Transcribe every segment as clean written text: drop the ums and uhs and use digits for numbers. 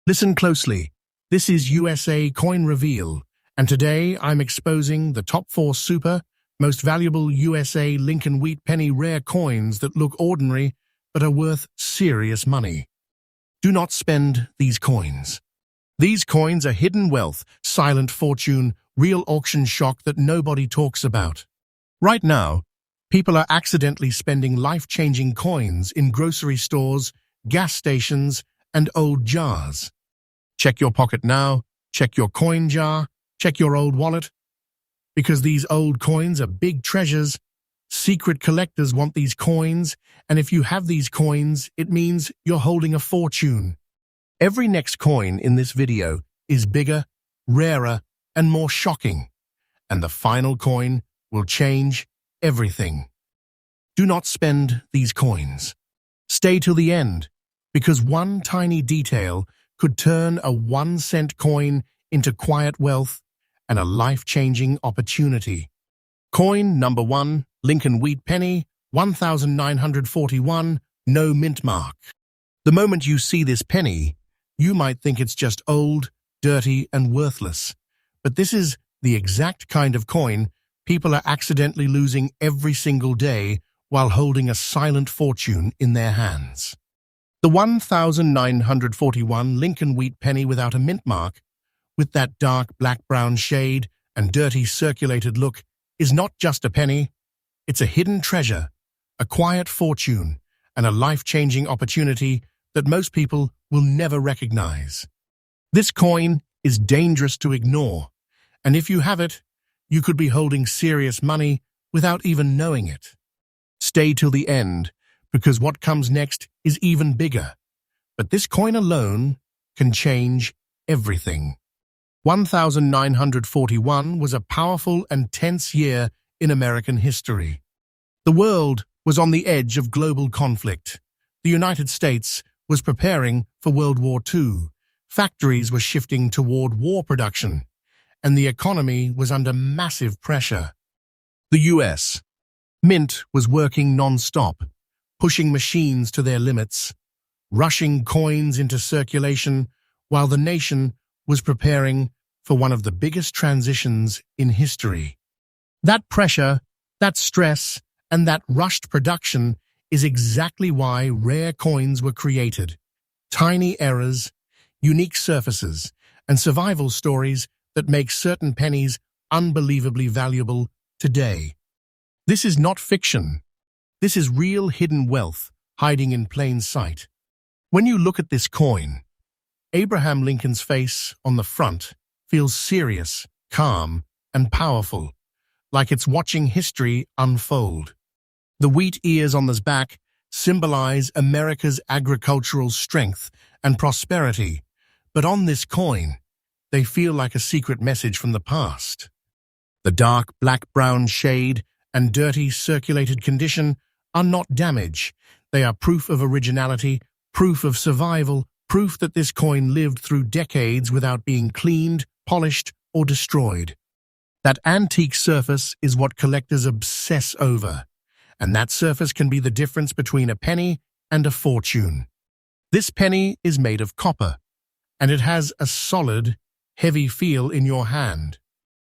Listen closely. This is USA Coin Reveal, and today I'm exposing the top 4 super, most valuable USA Lincoln Wheat Penny rare coins that look ordinary but are worth serious money. Do not spend these coins. These coins are hidden wealth, silent fortune, real auction shock that nobody talks about. Right now, people are accidentally spending life-changing coins in grocery stores, gas stations, and old jars. Check your pocket now, check your coin jar, check your old wallet. Because these old coins are big treasures, secret collectors want these coins, and if you have these coins, it means you're holding a fortune. Every next coin in this video is bigger, rarer, and more shocking, and the final coin will change everything. Do not spend these coins. Stay till the end, because one tiny detail could turn a 1-cent coin into quiet wealth and a life-changing opportunity. Coin number 1, Lincoln Wheat Penny, 1941, no mint mark. The moment you see this penny, you might think it's just old, dirty, and worthless. But this is the exact kind of coin people are accidentally losing every single day while holding a silent fortune in their hands. The 1941 Lincoln Wheat Penny without a mint mark, with that dark black-brown shade and dirty circulated look, is not just a penny. It's a hidden treasure, a quiet fortune, and a life-changing opportunity that most people will never recognize. This coin is dangerous to ignore, and if you have it, you could be holding serious money without even knowing it. Stay till the end, because what comes next is even bigger. But this coin alone can change everything. 1941 was a powerful and tense year in American history. The world was on the edge of global conflict. The United States was preparing for World War II. Factories were shifting toward war production, and the economy was under massive pressure. The U.S. Mint was working non-stop, pushing machines to their limits, rushing coins into circulation, while the nation was preparing for one of the biggest transitions in history. That pressure, that stress, and that rushed production is exactly why rare coins were created. Tiny errors, unique surfaces, and survival stories that make certain pennies unbelievably valuable today. This is not fiction. This is real hidden wealth hiding in plain sight. When you look at this coin, Abraham Lincoln's face on the front feels serious, calm, and powerful, like it's watching history unfold. The wheat ears on the back symbolize America's agricultural strength and prosperity, but on this coin, they feel like a secret message from the past. The dark black-brown shade and dirty circulated condition are not damage. They are proof of originality, proof of survival, proof that this coin lived through decades without being cleaned, polished, or destroyed. That antique surface is what collectors obsess over, and that surface can be the difference between a penny and a fortune. This penny is made of copper, and it has a solid, heavy feel in your hand.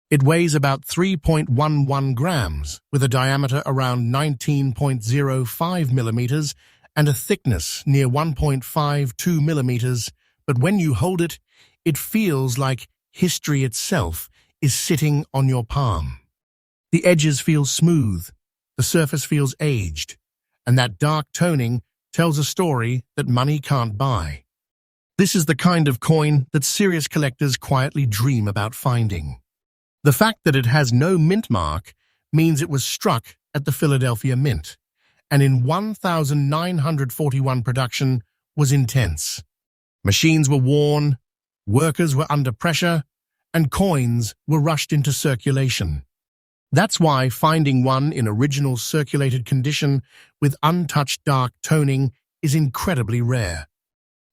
It weighs about 3.11 grams, with a diameter around 19.05 millimeters and a thickness near 1.52 millimeters, but when you hold it, it feels like history itself is sitting on your palm. The edges feel smooth, the surface feels aged, and that dark toning tells a story that money can't buy. This is the kind of coin that serious collectors quietly dream about finding. The fact that it has no mint mark means it was struck at the Philadelphia Mint, and in 1941 production was intense. Machines were worn, workers were under pressure, and coins were rushed into circulation. That's why finding one in original circulated condition with untouched dark toning is incredibly rare.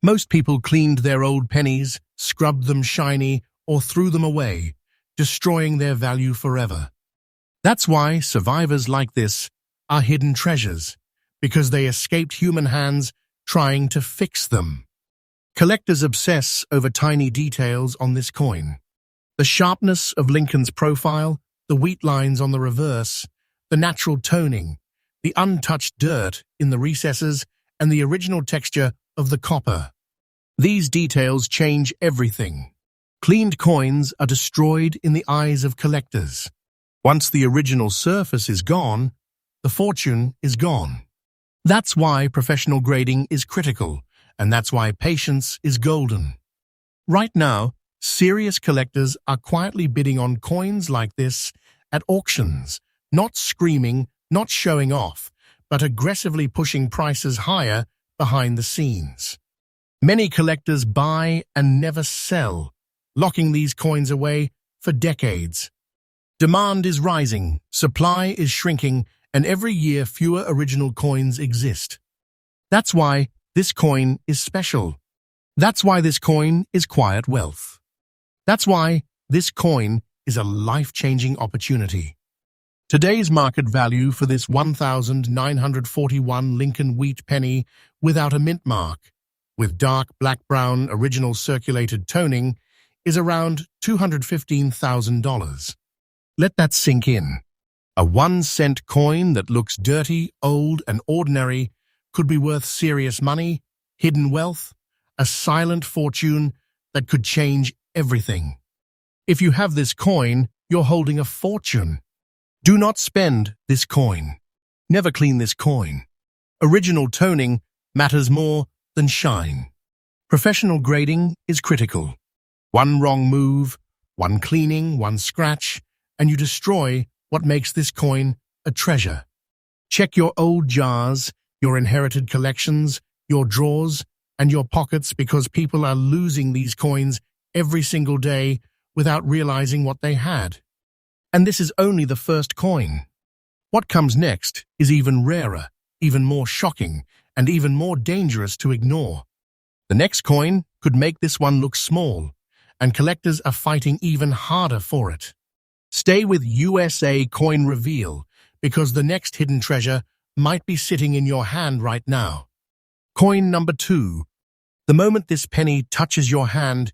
Most people cleaned their old pennies, scrubbed them shiny, or threw them away, destroying their value forever. That's why survivors like this are hidden treasures, because they escaped human hands trying to fix them. Collectors obsess over tiny details on this coin. The sharpness of Lincoln's profile, the wheat lines on the reverse, the natural toning, the untouched dirt in the recesses, and the original texture of the copper. These details change everything. Cleaned coins are destroyed in the eyes of collectors. Once the original surface is gone, the fortune is gone. That's why professional grading is critical, and that's why patience is golden. Right now, serious collectors are quietly bidding on coins like this at auctions, not screaming, not showing off, but aggressively pushing prices higher behind the scenes. Many collectors buy and never sell, locking these coins away for decades. Demand is rising, supply is shrinking, and every year fewer original coins exist. That's why this coin is special. That's why this coin is quiet wealth. That's why this coin is a life-changing opportunity. Today's market value for this 1941 Lincoln wheat penny without a mint mark, with dark black-brown original circulated toning, is around $215,000. Let that sink in. A 1-cent coin that looks dirty, old, and ordinary could be worth serious money, hidden wealth, a silent fortune that could change everything. If you have this coin, you're holding a fortune. Do not spend this coin. Never clean this coin. Original toning matters more than shine. Professional grading is critical. One wrong move, one cleaning, one scratch, and you destroy what makes this coin a treasure. Check your old jars, your inherited collections, your drawers, and your pockets, because people are losing these coins every single day without realizing what they had. And this is only the first coin. What comes next is even rarer, even more shocking, and even more dangerous to ignore. The next coin could make this one look small, and collectors are fighting even harder for it. Stay with USA Coin Reveal, because the next hidden treasure might be sitting in your hand right now. Coin number 2. The moment this penny touches your hand,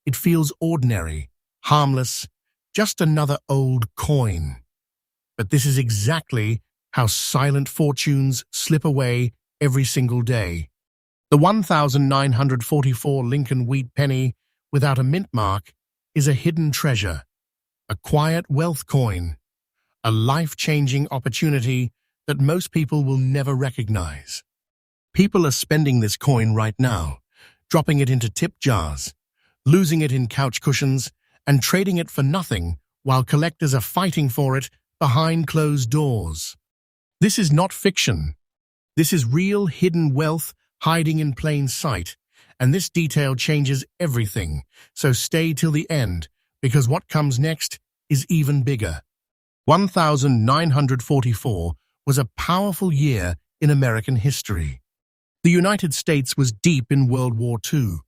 it feels ordinary, harmless, just another old coin. But this is exactly how silent fortunes slip away every single day. The 1944 Lincoln wheat penny without a mint mark is a hidden treasure, a quiet wealth coin, a life-changing opportunity that most people will never recognize. People are spending this coin right now, dropping it into tip jars, losing it in couch cushions, and trading it for nothing while collectors are fighting for it behind closed doors. This is not fiction. This is real hidden wealth hiding in plain sight, and this detail changes everything, so stay till the end, because what comes next is even bigger. 1944 was a powerful year in American history. The United States was deep in World War II.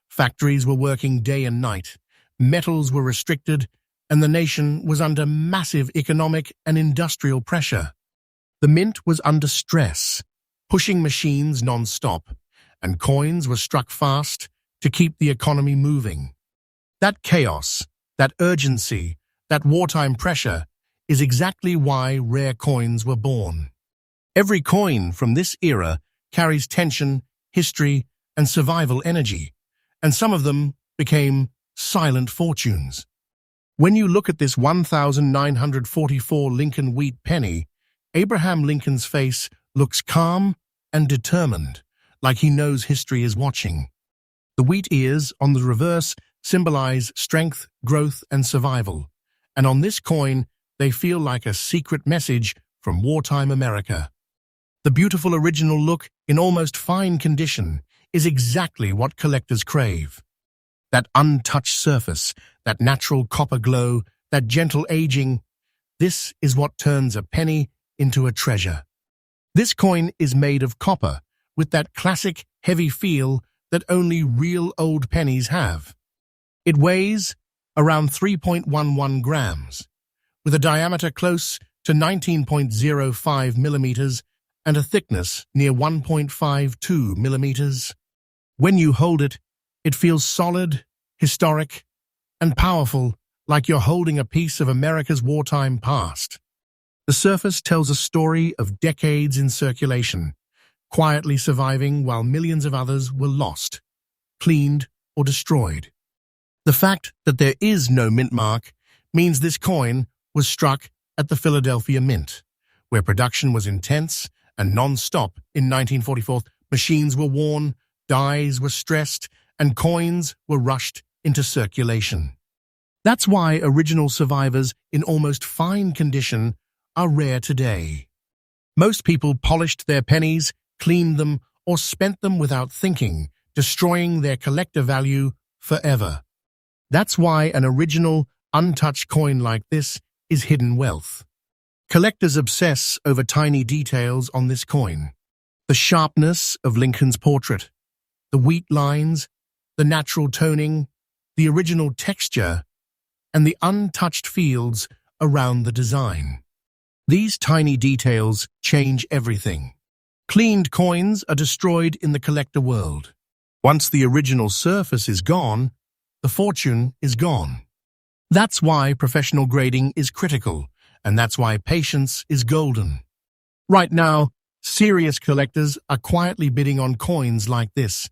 Factories were working day and night. Metals were restricted, and the nation was under massive economic and industrial pressure. The mint was under stress, pushing machines non-stop, and coins were struck fast to keep the economy moving. That chaos, that urgency, that wartime pressure is exactly why rare coins were born. Every coin from this era carries tension, history, and survival energy, and some of them became silent fortunes. When you look at this 1944 Lincoln wheat penny, Abraham Lincoln's face looks calm and determined, like he knows history is watching. The wheat ears on the reverse symbolize strength, growth, and survival, and on this coin they feel like a secret message from wartime America. The beautiful original look in almost fine condition is exactly what collectors crave. That untouched surface, that natural copper glow, that gentle aging, this is what turns a penny into a treasure. This coin is made of copper, with that classic heavy feel that only real old pennies have. It weighs around 3.11 grams, with a diameter close to 19.05 millimeters and a thickness near 1.52 millimeters. When you hold it, It feels solid, historic, and powerful, like you're holding a piece of America's wartime past. The surface tells a story of decades in circulation, quietly surviving while millions of others were lost, cleaned, or destroyed. The fact that there is no mint mark means this coin was struck at the Philadelphia Mint, where production was intense and non-stop in 1944. Machines were worn, dies were stressed, and coins were rushed into circulation. That's why original survivors in almost fine condition are rare today. Most people polished their pennies, cleaned them, or spent them without thinking, destroying their collector value forever. That's why an original, untouched coin like this is hidden wealth. Collectors obsess over tiny details on this coin. The sharpness of Lincoln's portrait, the wheat lines, the natural toning, the original texture, and the untouched fields around the design. These tiny details change everything. Cleaned coins are destroyed in the collector world. Once the original surface is gone, the fortune is gone. That's why professional grading is critical, and that's why patience is golden. Right now, serious collectors are quietly bidding on coins like this,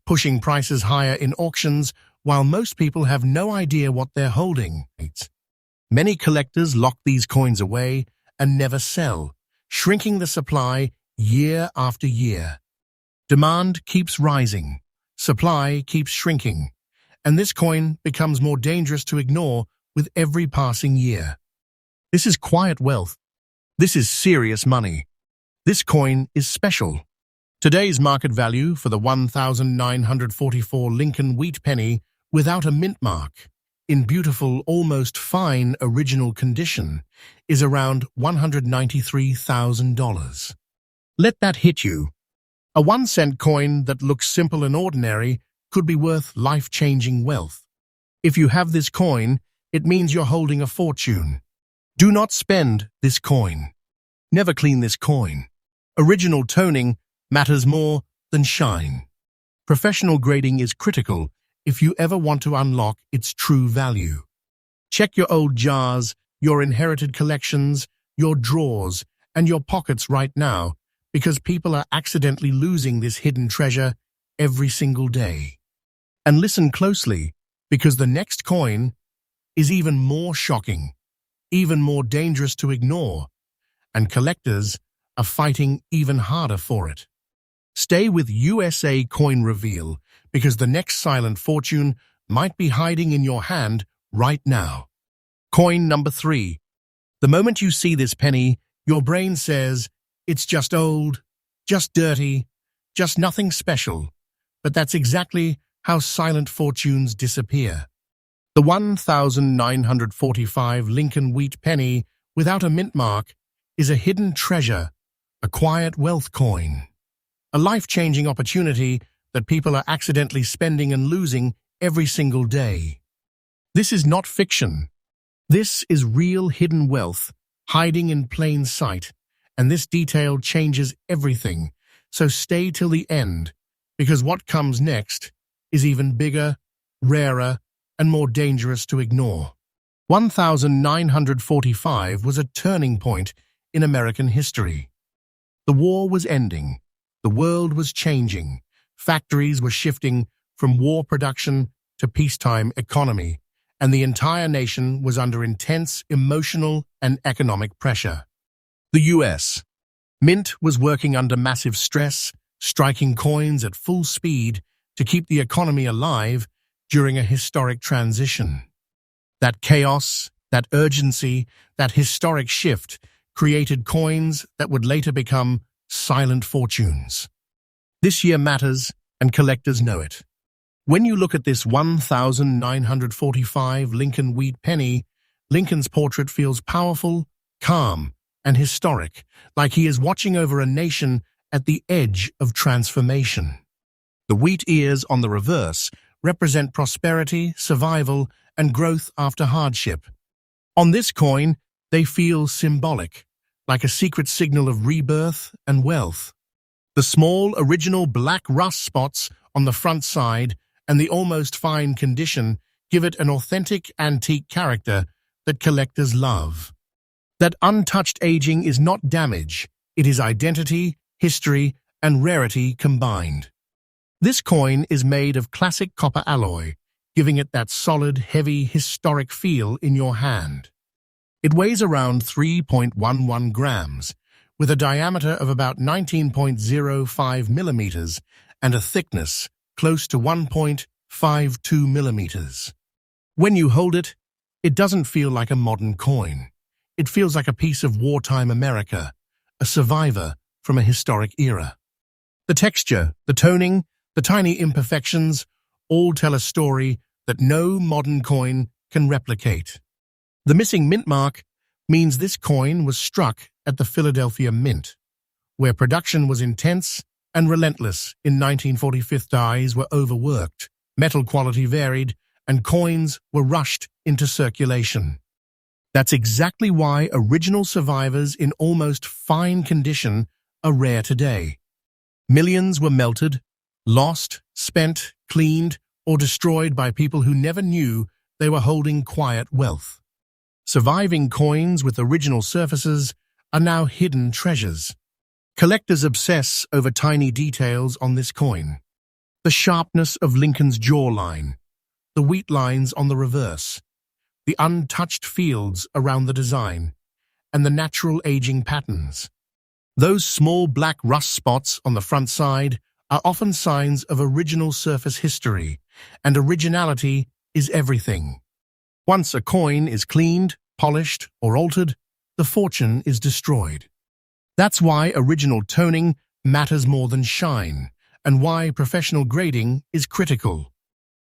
pushing prices higher in auctions while most people have no idea what they're holding. Many collectors lock these coins away and never sell, shrinking the supply year after year. Demand keeps rising, supply keeps shrinking, and this coin becomes more dangerous to ignore with every passing year. This is quiet wealth. This is serious money. This coin is special. Today's market value for the 1944 Lincoln wheat penny without a mint mark, in beautiful, almost fine original condition, is around $193,000. Let that hit you. A 1-cent coin that looks simple and ordinary could be worth life-changing wealth. If you have this coin, it means you're holding a fortune. Do not spend this coin. Never clean this coin. Original toning matters more than shine. Professional grading is critical if you ever want to unlock its true value. Check your old jars, your inherited collections, your drawers, and your pockets right now, because people are accidentally losing this hidden treasure every single day. And listen closely, because the next coin is even more shocking, even more dangerous to ignore, and collectors are fighting even harder for it. Stay with USA Coin Reveal, because the next silent fortune might be hiding in your hand right now. Coin number 3. The moment you see this penny, your brain says, it's just old, just dirty, just nothing special. But that's exactly how silent fortunes disappear. The 1945 Lincoln wheat penny without a mint mark is a hidden treasure, a quiet wealth coin, a life-changing opportunity that people are accidentally spending and losing every single day. This is not fiction. This is real hidden wealth, hiding in plain sight, and this detail changes everything. So stay till the end, because what comes next is even bigger, rarer, and more dangerous to ignore. 1945 was a turning point in American history. The war was ending. The world was changing. Factories were shifting from war production to peacetime economy, and the entire nation was under intense emotional and economic pressure. The U.S. Mint was working under massive stress, striking coins at full speed to keep the economy alive during a historic transition. That chaos, that urgency, that historic shift created coins that would later become silent fortunes. This year matters, and collectors know it. When you look at this 1945 Lincoln wheat penny, Lincoln's portrait feels powerful, calm, and historic, like he is watching over a nation at the edge of transformation. The wheat ears on the reverse represent prosperity, survival, and growth after hardship. On this coin, they feel symbolic, like a secret signal of rebirth and wealth. The small, original black rust spots on the front side and the almost fine condition give it an authentic antique character that collectors love. That untouched aging is not damage, it is identity, history, and rarity combined. This coin is made of classic copper alloy, giving it that solid, heavy, historic feel in your hand. It weighs around 3.11 grams, with a diameter of about 19.05 millimeters and a thickness close to 1.52 millimeters. When you hold it, it doesn't feel like a modern coin. It feels like a piece of wartime America, a survivor from a historic era. The texture, the toning, the tiny imperfections all tell a story that no modern coin can replicate. The missing mint mark means this coin was struck at the Philadelphia Mint, where production was intense and relentless. In 1945, dies were overworked, metal quality varied, and coins were rushed into circulation. That's exactly why original survivors in almost fine condition are rare today. Millions were melted, lost, spent, cleaned, or destroyed by people who never knew they were holding quiet wealth. Surviving coins with original surfaces are now hidden treasures. Collectors obsess over tiny details on this coin. The sharpness of Lincoln's jawline, the wheat lines on the reverse, the untouched fields around the design, and the natural aging patterns. Those small black rust spots on the front side are often signs of original surface history, and originality is everything. Once a coin is cleaned, polished, or altered, the fortune is destroyed. That's why original toning matters more than shine, and why professional grading is critical.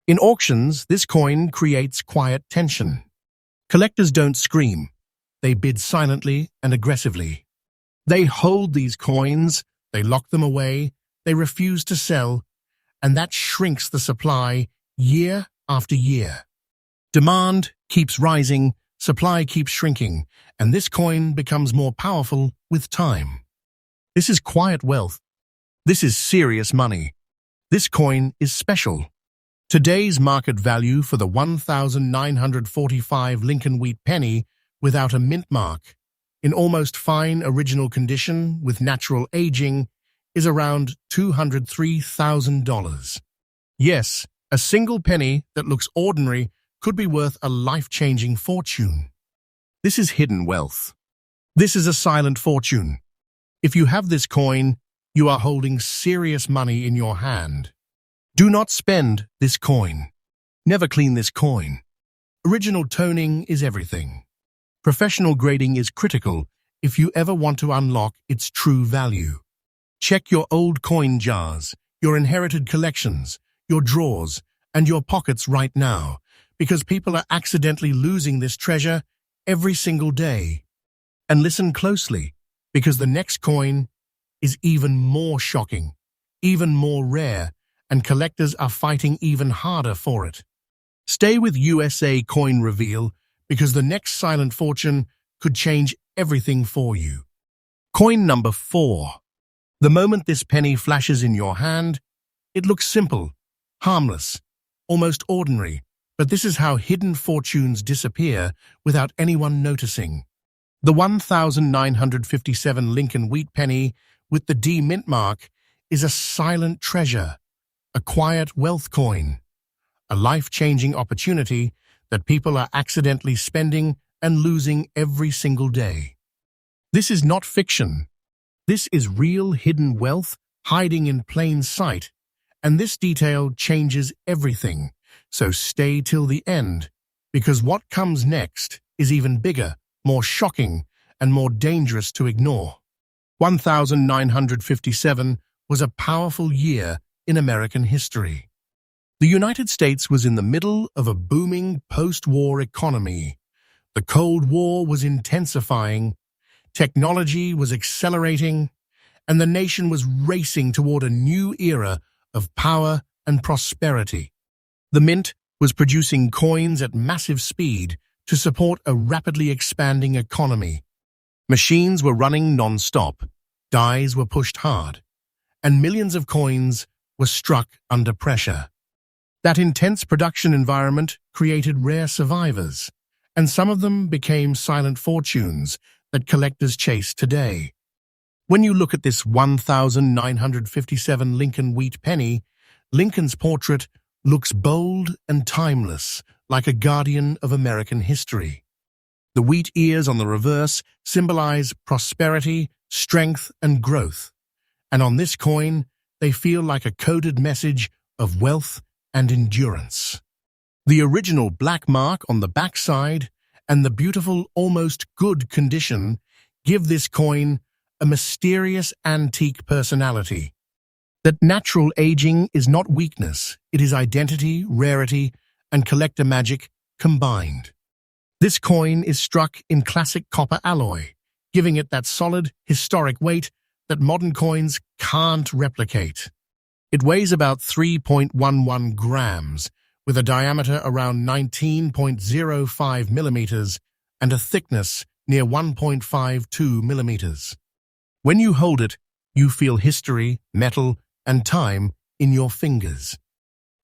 In auctions, this coin creates quiet tension. Collectors don't scream. They bid silently and aggressively. They hold these coins, they lock them away, they refuse to sell, and that shrinks the supply year after year. Demand keeps rising, supply keeps shrinking, and this coin becomes more powerful with time. This is quiet wealth. This is serious money. This coin is special. Today's market value for the 1,945 Lincoln wheat penny without a mint mark, in almost fine original condition with natural aging, is around $203,000. Yes, a single penny that looks ordinary could be worth a life-changing fortune. This is hidden wealth. This is a silent fortune. If you have this coin, you are holding serious money in your hand. Do not spend this coin. Never clean this coin. Original toning is everything. Professional grading is critical if you ever want to unlock its true value. Check your old coin jars, your inherited collections, your drawers, and your pockets right now, because people are accidentally losing this treasure every single day. And listen closely, because the next coin is even more shocking, even more rare, and collectors are fighting even harder for it. Stay with USA Coin Reveal, because the next silent fortune could change everything for you. Coin number 4. The moment this penny flashes in your hand, it looks simple, harmless, almost ordinary, but this is how hidden fortunes disappear without anyone noticing. The 1,957 Lincoln wheat penny with the D mint mark is a silent treasure, a quiet wealth coin, a life-changing opportunity that people are accidentally spending and losing every single day. This is not fiction. This is real hidden wealth hiding in plain sight, and this detail changes everything. So stay till the end, because what comes next is even bigger, more shocking, and more dangerous to ignore. 1957 was a powerful year in American history. The United States was in the middle of a booming post-war economy. The Cold War was intensifying, technology was accelerating, and the nation was racing toward a new era of power and prosperity. The Mint was producing coins at massive speed to support a rapidly expanding economy. Machines were running non-stop, dies were pushed hard, and millions of coins were struck under pressure. That intense production environment created rare survivors, and some of them became silent fortunes that collectors chase today. When you look at this 1957 Lincoln wheat penny, Lincoln's portrait looks bold and timeless, like a guardian of American history. The wheat ears on the reverse symbolize prosperity, strength, and growth, and on this coin, they feel like a coded message of wealth and endurance. The original black mark on the backside and the beautiful, almost good condition give this coin a mysterious antique personality. That natural aging is not weakness, it is identity, rarity, and collector magic combined. This coin is struck in classic copper alloy, giving it that solid, historic weight that modern coins can't replicate. It weighs about 3.11 grams, with a diameter around 19.05 millimeters and a thickness near 1.52 millimeters. When you hold it, you feel history, metal, and time in your fingers.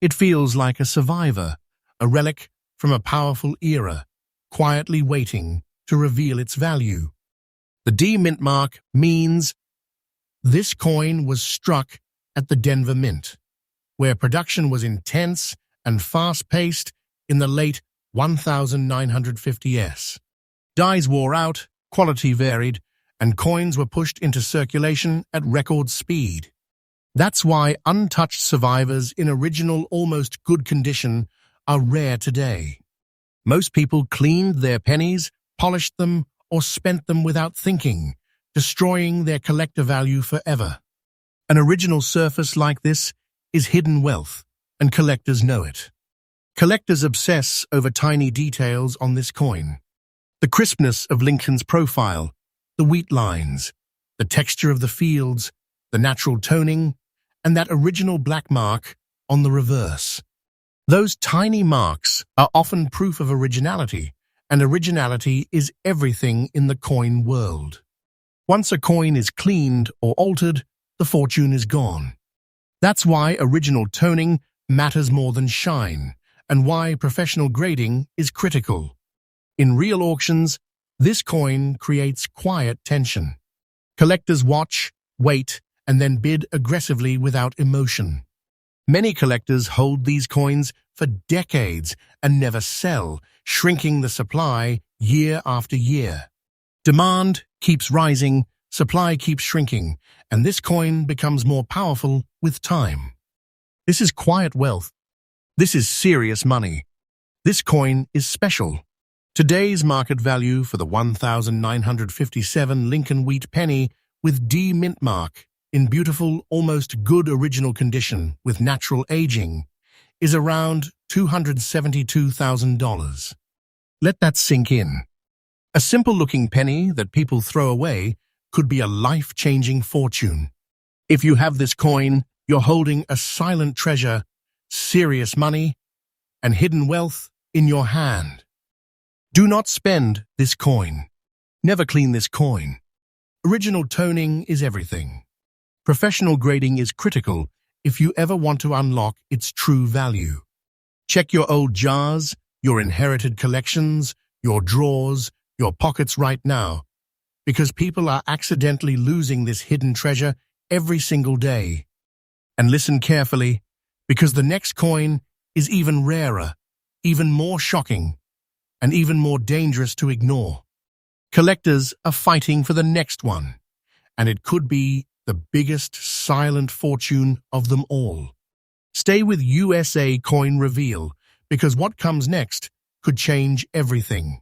It feels like a survivor, a relic from a powerful era, quietly waiting to reveal its value. The D Mint mark means this coin was struck at the Denver Mint, where production was intense and fast-paced in the late 1950s. Dies wore out, quality varied, and coins were pushed into circulation at record speed. That's why untouched survivors in original, almost good condition are rare today. Most people cleaned their pennies, polished them, or spent them without thinking, destroying their collector value forever. An original surface like this is hidden wealth, and collectors know it. Collectors obsess over tiny details on this coin. The crispness of Lincoln's profile, the wheat lines, the texture of the fields, the natural toning, and that original black mark on the reverse. Those tiny marks are often proof of originality, and originality is everything in the coin world. Once a coin is cleaned or altered, the fortune is gone. That's why original toning matters more than shine, and why professional grading is critical. In real auctions, this coin creates quiet tension. Collectors watch, wait, and then bid aggressively without emotion. Many collectors hold these coins for decades and never sell, shrinking the supply year after year. Demand keeps rising, supply keeps shrinking, and this coin becomes more powerful with time. This is quiet wealth. This is serious money. This coin is special. Today's market value for the 1957 Lincoln wheat penny with D Mint mark in beautiful, almost good original condition with natural aging is around $272,000. Let that sink in. A simple-looking penny that people throw away could be a life-changing fortune. If you have this coin, you're holding a silent treasure, serious money, and hidden wealth in your hand. Do not spend this coin. Never clean this coin. Original toning is everything. Professional grading is critical if you ever want to unlock its true value. Check your old jars, your inherited collections, your drawers, your pockets right now, because people are accidentally losing this hidden treasure every single day. And listen carefully, because the next coin is even rarer, even more shocking, and even more dangerous to ignore. Collectors are fighting for the next one, and it could be the biggest silent fortune of them all. Stay with USA Coin Reveal, because what comes next could change everything.